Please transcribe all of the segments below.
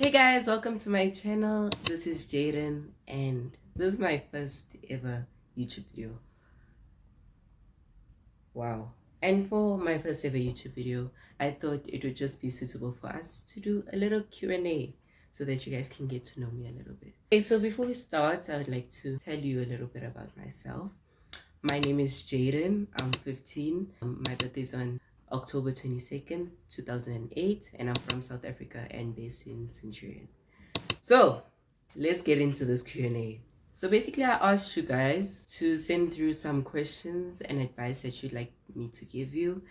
Hey guys, welcome to my channel. This is Jaden and this is my first ever YouTube video. Wow. And for my first ever YouTube video, I thought it would just be suitable for us to do a little Q&A so that you guys can get to know me a little bit. Okay, so before we start, I would like to tell you a little bit about myself. My name is Jaden. I'm 15. My birthday is on October 22nd, 2008, and I'm from South Africa and based in Centurion. So let's get into this Q&A. So basically I asked you guys to send through some questions and advice that you'd like me to give you.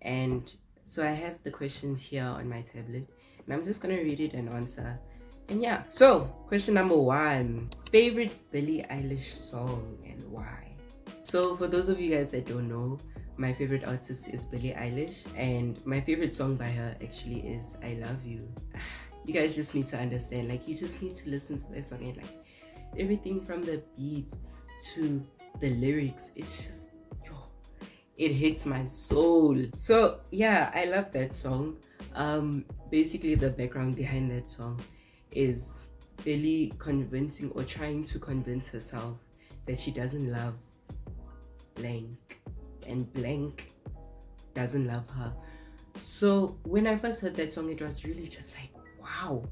And so I have the questions here on my tablet and I'm just gonna read it and answer. And yeah, so question number 1, favorite Billie Eilish song and why? So for those of you guys that don't know, my favorite artist is Billie Eilish and my favorite song by her actually is I Love You. You guys just need to understand, like, you just need to listen to that song and like everything from the beat to the lyrics, it's just, it hits my soul. So yeah, I love that song. Basically the background behind that song is Billie convincing or trying to convince herself that she doesn't love blank and blank doesn't love her. So when I first heard that song, it was really just like, wow,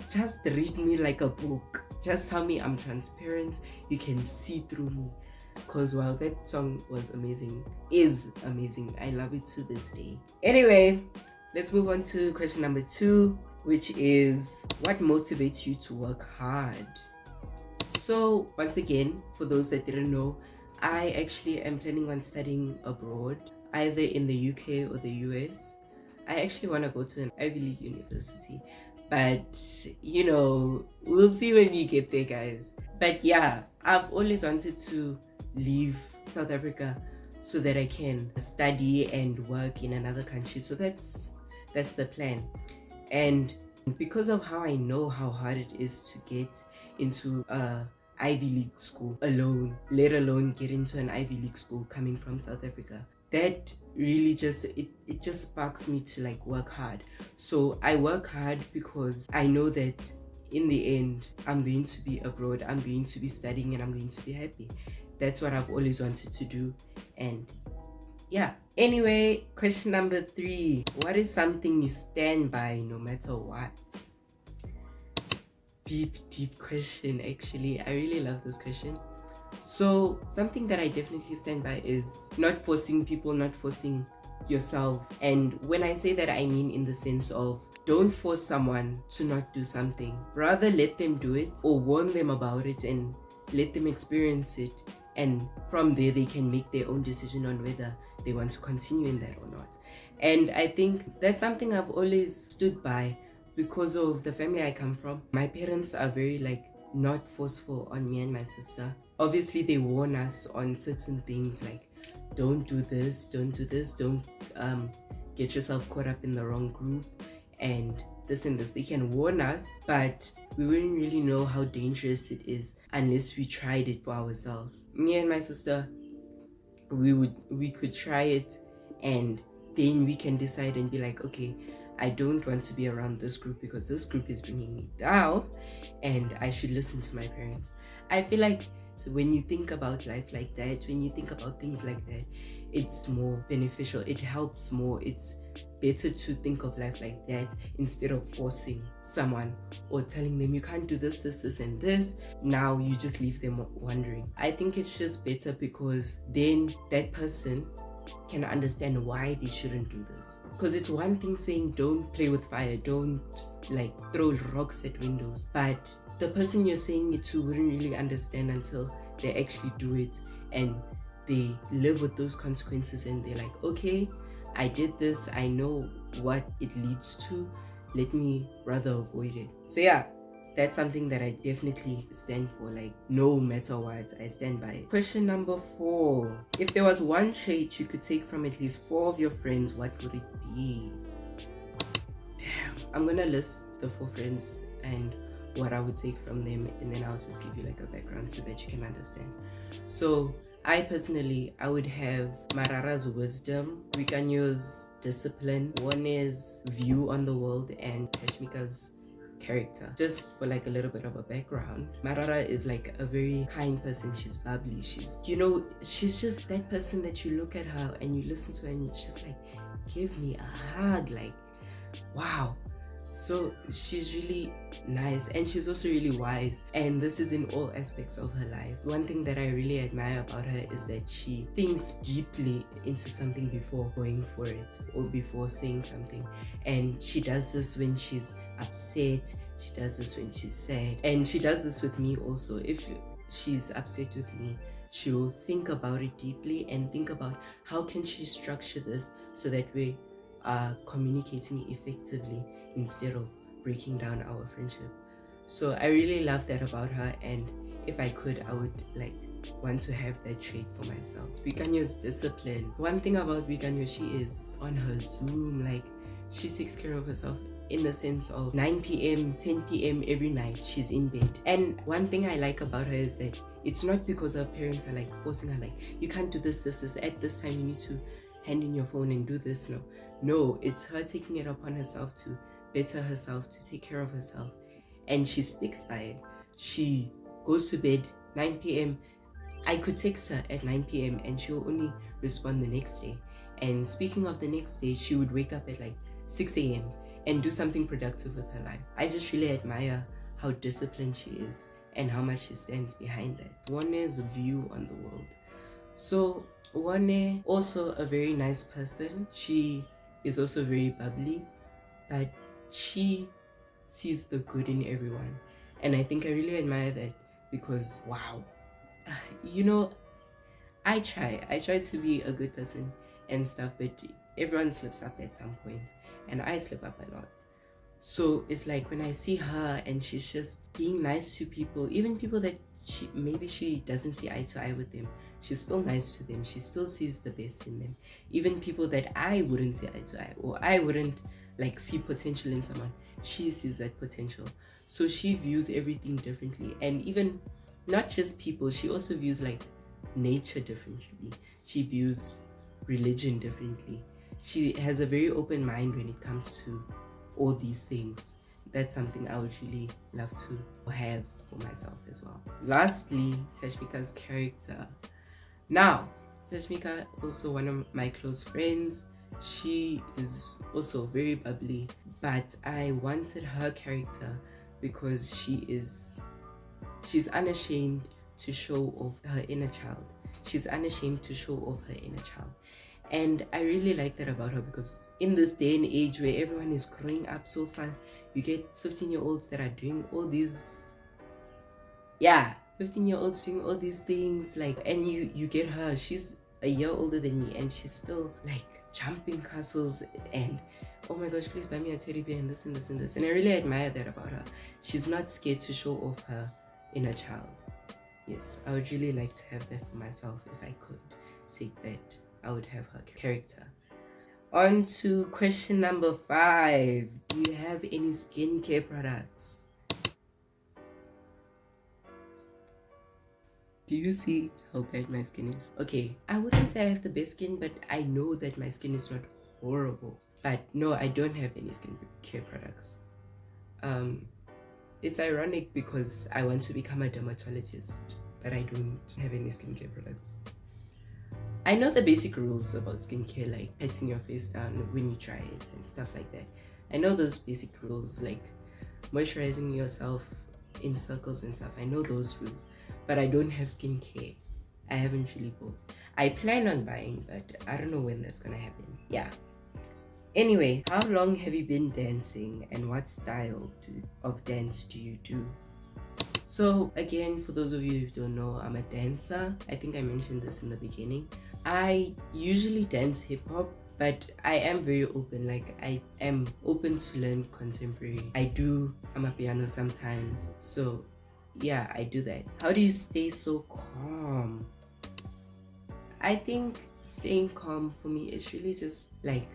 just read me like a book, just tell me I'm transparent, you can see through me. Because wow, that song was amazing, is amazing. I love it to this day. Anyway, let's move on to question number 2, which is what motivates you to work hard? So once again, for those that didn't know, I actually am planning on studying abroad, either in the UK or the US. I actually want to go to an Ivy League university, but you know, we'll see when we get there, guys. But yeah, I've always wanted to leave South Africa so that I can study and work in another country. So that's the plan. And because of how I know how hard it is to get into a Ivy League school alone, let alone get into an Ivy League school coming from South Africa, that really just it just sparks me to like work hard. So I work hard because I know that in the end I'm going to be abroad, I'm going to be studying, and I'm going to be happy. That's what I've always wanted to do. And yeah, anyway, question number 3, what is something you stand by no matter what? Deep question. Actually, I really love this question. So something that I definitely stand by is not forcing people, not forcing yourself. And when I say that, I mean in the sense of don't force someone to not do something. Rather let them do it or warn them about it and let them experience it. And from there, they can make their own decision on whether they want to continue in that or not. And I think that's something I've always stood by because of the family I come from. My parents are very like not forceful on me and my sister. Obviously they warn us on certain things like don't do this, don't get yourself caught up in the wrong group and this and this. They can warn us, but we wouldn't really know how dangerous it is unless we tried it for ourselves. Me and my sister, we could try it and then we can decide and be like, okay, I don't want to be around this group because this group is bringing me down and I should listen to my parents. I feel like when you think about life like that, when you think about things like that, it's more beneficial, it helps more. It's better to think of life like that instead of forcing someone or telling them you can't do this and this. Now you just leave them wondering. I think it's just better because then that person can understand why they shouldn't do this. Because it's one thing saying don't play with fire, don't like throw rocks at windows, but the person you're saying it to wouldn't really understand until they actually do it and they live with those consequences and they're like, okay, I did this, I know what it leads to, let me rather avoid it. So yeah, that's something that I definitely stand for, like no matter what, I stand by it. Question number 4, if there was one trait you could take from at least 4 of your friends, what would it be? Damn, I'm gonna list the 4 friends and what I would take from them, and then I'll just give you like a background so that you can understand. So I personally, I would have Marara's wisdom, Boikanyo's discipline, Uhone's view on the world, and Thashmica's character. Just for like a little bit of a background, Marara is like a very kind person. She's bubbly. She's, you know, she's just that person that you look at her and you listen to her and it's just like, give me a hug, like, wow. So she's really nice, and she's also really wise, and this is in all aspects of her life. One thing that I really admire about her is that she thinks deeply into something before going for it or before saying something. And she does this when she's upset, she does this when she's sad, and she does this with me also. If she's upset with me, she will think about it deeply and think about how can she structure this so that we are communicating effectively instead of breaking down our friendship. So I really love that about her, and if I could, I would like want to have that trait for myself. Boikanyo's discipline. One thing about Boikanyo, she is on her Zoom, like she takes care of herself in the sense of 9 p.m, 10 p.m, every night she's in bed. And one thing I like about her is that it's not because her parents are like forcing her, like, you can't do this at this time, you need to hand in your phone and do this. No, it's her taking it upon herself to better herself, to take care of herself, and she sticks by it. She goes to bed 9 p.m. I could text her at 9 p.m. and she'll only respond the next day. And speaking of the next day, she would wake up at like 6 a.m. and do something productive with her life. I just really admire how disciplined she is and how much she stands behind that. Uhone's view on the world. So Uhone, also a very nice person. She is also very bubbly, but she sees the good in everyone. And I think I really admire that because, wow, you know, I try to be a good person and stuff, but everyone slips up at some point, and I slip up a lot. So it's like when I see her and she's just being nice to people, even people that maybe she doesn't see eye to eye with them, she's still nice to them. She still sees the best in them. Even people that I wouldn't see eye to eye, or I wouldn't like see potential in someone, she sees that potential. So she views everything differently, and even not just people, she also views like nature differently. She views religion differently. She has a very open mind when it comes to all these things. That's something I would really love to have for myself as well. Lastly, Thashmica's character. Now, Thashmica, also one of my close friends, she is also very bubbly, but I wanted her character because she's unashamed to show off her inner child. She's unashamed to show off her inner child. And I really like that about her, because in this day and age where everyone is growing up so fast, you get 15-year-olds that are doing all these, 15-year-olds doing all these things, like, and you get her, she's a year older than me, and she's still like jumping castles and, oh my gosh, please buy me a teddy bear and this and this and this. And I really admire that about her. She's not scared to show off her inner child. Yes, I would really like to have that for myself. If I could take that, I would have her character. On to question number 5. Do you have any skincare products? Do you see how bad my skin is? Okay, I wouldn't say I have the best skin, but I know that my skin is not horrible. But no, I don't have any skincare products. It's ironic because I want to become a dermatologist, but I don't have any skincare products. I know the basic rules about skincare, like patting your face down when you try it and stuff like that. I know those basic rules, like moisturizing yourself in circles and stuff. I know those rules, but I don't have skincare. I haven't really bought. I plan on buying, but I don't know when that's gonna happen. Yeah. Anyway, how long have you been dancing, and what style of dance do you do? So again, for those of you who don't know, I'm a dancer. I think I mentioned this in the beginning. I usually dance hip-hop, but I am very open. Like, I am open to learn contemporary. I do amapiano sometimes. So yeah, I do that. How do you stay so calm? I think staying calm for me is really just like,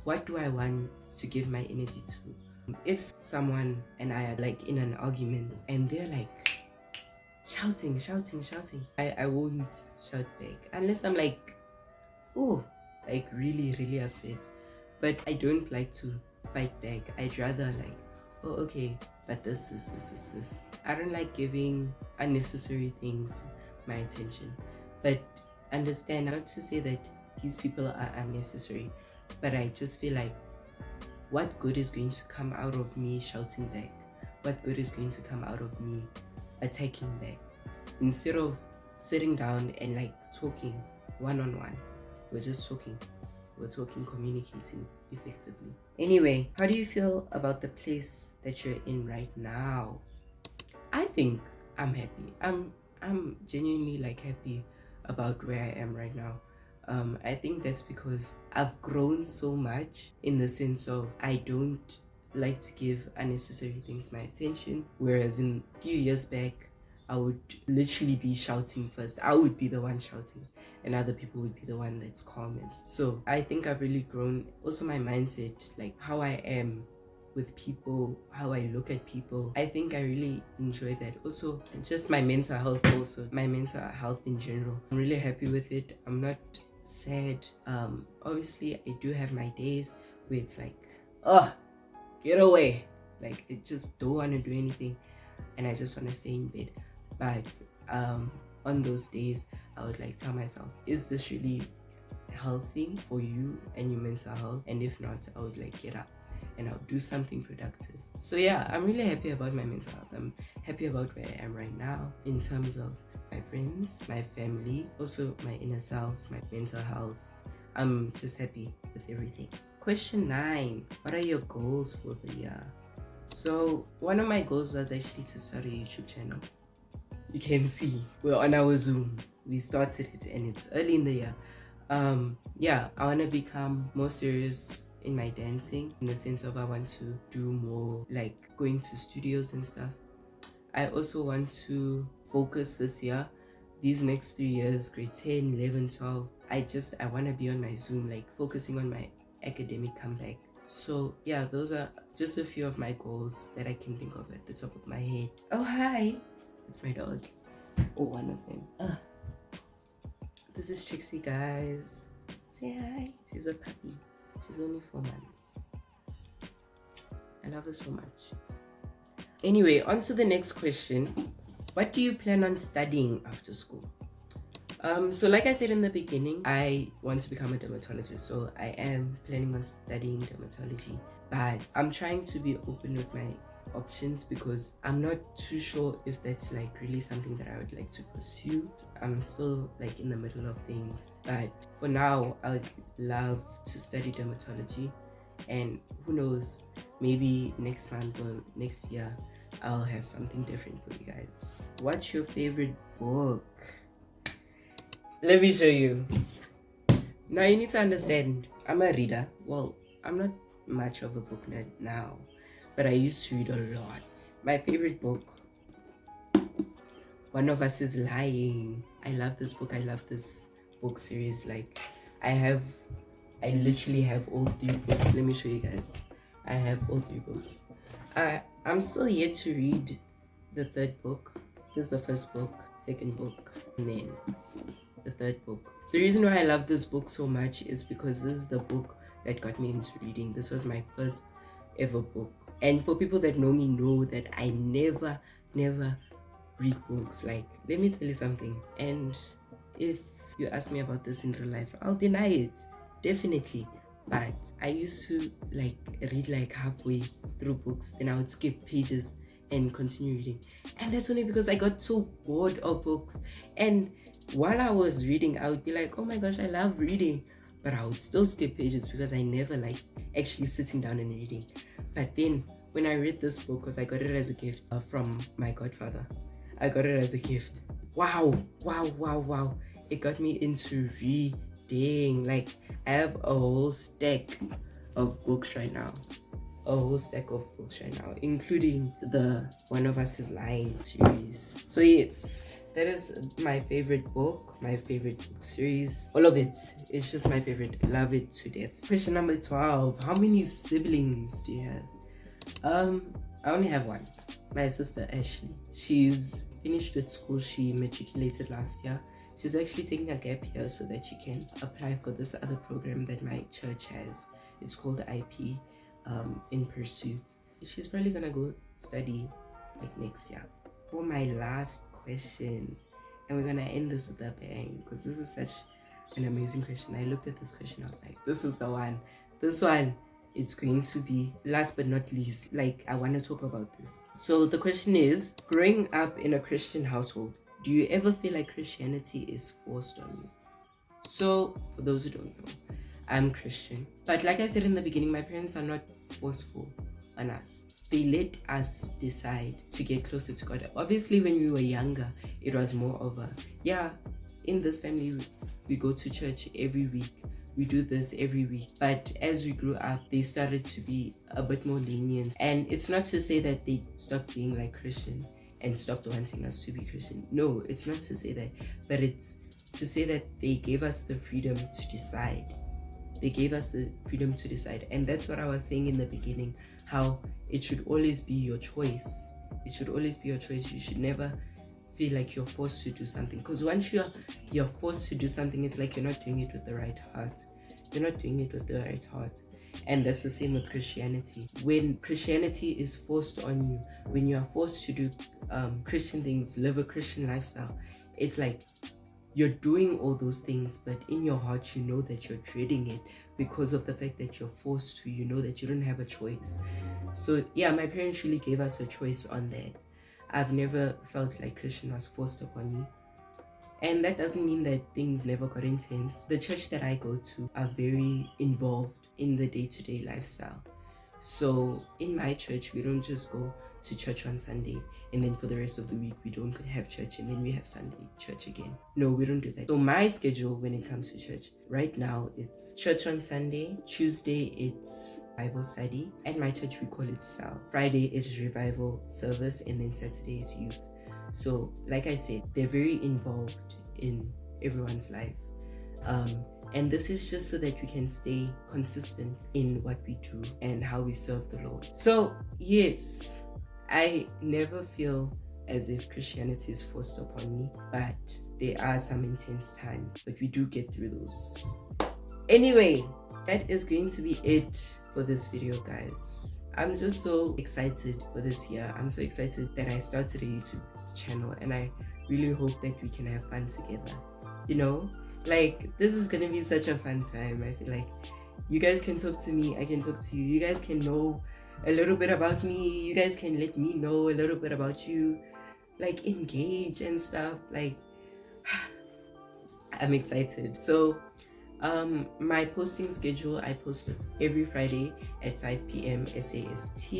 what do I want to give my energy to? If someone and I are like in an argument and they're like shouting, I won't shout back unless I'm like, oh, like really upset. But I don't like to fight back. I'd rather like oh, okay, but this. I don't like giving unnecessary things my attention. But understand, not to say that these people are unnecessary, but I just feel like, what good is going to come out of me shouting back? What good is going to come out of me attacking back? Instead of sitting down and like talking one-on-one, we're just talking. We're talking, communicating effectively. Anyway, how do you feel about the place that you're in right now? I think I'm happy. I'm genuinely like happy about where I am right now. I think that's because I've grown so much, in the sense of I don't like to give unnecessary things my attention. Whereas in a few years back, I would literally be shouting first. I would be the one shouting, and other people would be the one that's calm. So I think I've really grown. Also, my mindset, like how I am with people, how I look at people, I think I really enjoy that. Also, just my mental health, also my mental health in general, I'm really happy with it. I'm not sad. Obviously I do have my days where it's like, oh, get away, like I just don't want to do anything and I just want to stay in bed. But on those days I would like tell myself, is this really healthy for you and your mental health? And if not, I would like get up and I'll do something productive. So yeah, I'm really happy about my mental health. I'm happy about where I am right now in terms of my friends, my family, also my inner self, my mental health. I'm just happy with everything. Question 9. What are your goals for the year? So one of my goals was actually to start a YouTube channel. You can see we're on our Zoom. We started it and it's early in the year. Yeah, I want to become more serious in my dancing, in the sense of I want to do more like going to studios and stuff. I also want to focus this year, these next 3 years, grade 10, 11, 12. I want to be on my Zoom, like focusing on my academic comeback. So yeah, those are just a few of my goals that I can think of at the top of my head. Oh, hi. It's my dog. Oh, one of them. This is Trixie, guys. Say hi. She's a puppy. She's only 4 months. I love her so much. Anyway, on to the next question. What do you plan on studying after school? So like I said in the beginning, I want to become a dermatologist. So I am planning on studying dermatology. But I'm trying to be open with my options because I'm not too sure if that's like really something that I would like to pursue. I'm still like in the middle of things, but for now I would love to study dermatology, and who knows, maybe next month or next year I'll have something different for you guys. What's your favorite book? Let me show you. Now you need to understand, I'm a reader. Well, I'm not much of a book nerd now, but I used to read a lot. My favorite book, One of Us is Lying. I love this book. I love this book series. Like, I literally have all 3 books. Let me show you guys. I have all 3 books. I'm still yet to read the 3rd book. This is the 1st book, 2nd book, and then the 3rd book. The reason why I love this book so much is because this is the book that got me into reading. This was my first ever book. And for people that know me know that I never read books. Like, let me tell you something. And if you ask me about this in real life, I'll deny it. Definitely. But I used to like read like halfway through books, then I would skip pages and continue reading. And that's only because I got so bored of books. And while I was reading, I would be like, oh my gosh, I love reading. But I would still skip pages because I never like actually sitting down and reading. But then when I read this book, because I got it as a gift from my godfather. I got it as a gift. Wow. It got me into reading. Like, I have a whole stack of books right now. Including the One of Us is Lying series. So yes, that is my favorite book, my favorite book series. All of it. It's just my favorite. Love it to death. Question number 12. How many siblings do you have? I only have one. My sister Ashley. She's finished with school. She matriculated last year. She's actually taking a gap year so that she can apply for this other program that my church has. It's called IP, In Pursuit. she's probably gonna go study like next year. For my last question, and we're gonna end this with a bang because this is such an amazing question. I looked at this question, I was like, this is the one. This one, it's going to be last but not least. Like, I want to talk about this. So the question is, growing up in a Christian household, do you ever feel like Christianity is forced on you? So for those who don't know, I'm Christian, but like I said in the beginning, my parents are not forceful on us. They let us decide to get closer to God. Obviously, when we were younger, it was more of a, yeah, in this family, we go to church every week. We do this every week. But as we grew up, they started to be a bit more lenient. And it's not to say that they stopped being like Christian and stopped wanting us to be Christian. No, it's not to say that. But it's to say that they gave us the freedom to decide. They gave us the freedom to decide. And that's what I was saying in the beginning, how it should always be your choice. It should always be your choice. You should never feel like you're forced to do something, because once you're forced to do something, it's like you're not doing it with the right heart. You're not doing it with the right heart. And that's the same with Christianity. When Christianity is forced on you, when you are forced to do Christian things, live a Christian lifestyle, it's like you're doing all those things, but in your heart you know that you're dreading it because of the fact that you're forced to. You know that you don't have a choice. So yeah, my parents really gave us a choice on that. I've never felt like Christian was forced upon me. And that doesn't mean that things never got intense. The church that I go to are very involved in the day-to-day lifestyle. So in my church, we don't just go to church on Sunday and then for the rest of the week we don't have church and then we have Sunday church again. No, we don't do that. So my schedule when it comes to church right now, it's church on Sunday. Tuesday it's Bible study. At my church we call it cell. Friday is revival service, and then Saturday is youth. So like I said, they're very involved in everyone's life. And this is just so that we can stay consistent in what we do and how we serve the Lord. So yes, I never feel as if Christianity is forced upon me, but there are some intense times, but we do get through those. Anyway, that is going to be it for this video, guys. I'm just so excited for this year. I'm so excited that I started a YouTube channel, and I really hope that we can have fun together. You know, like, this is gonna be such a fun time. I feel like you guys can talk to me, I can talk to you. You guys can know a little bit about me. You guys can let me know a little bit about you. Like, engage and stuff. Like, I'm excited. So my posting schedule, I post every Friday at 5 p.m. SAST.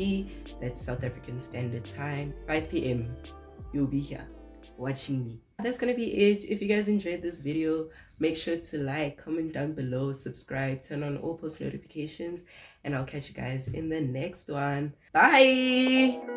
That's South African Standard Time. 5 p.m. you'll be here watching me. That's gonna be it. If you guys enjoyed this video, make sure to like, comment down below, subscribe, turn on all post notifications, and I'll catch you guys in the next one. Bye.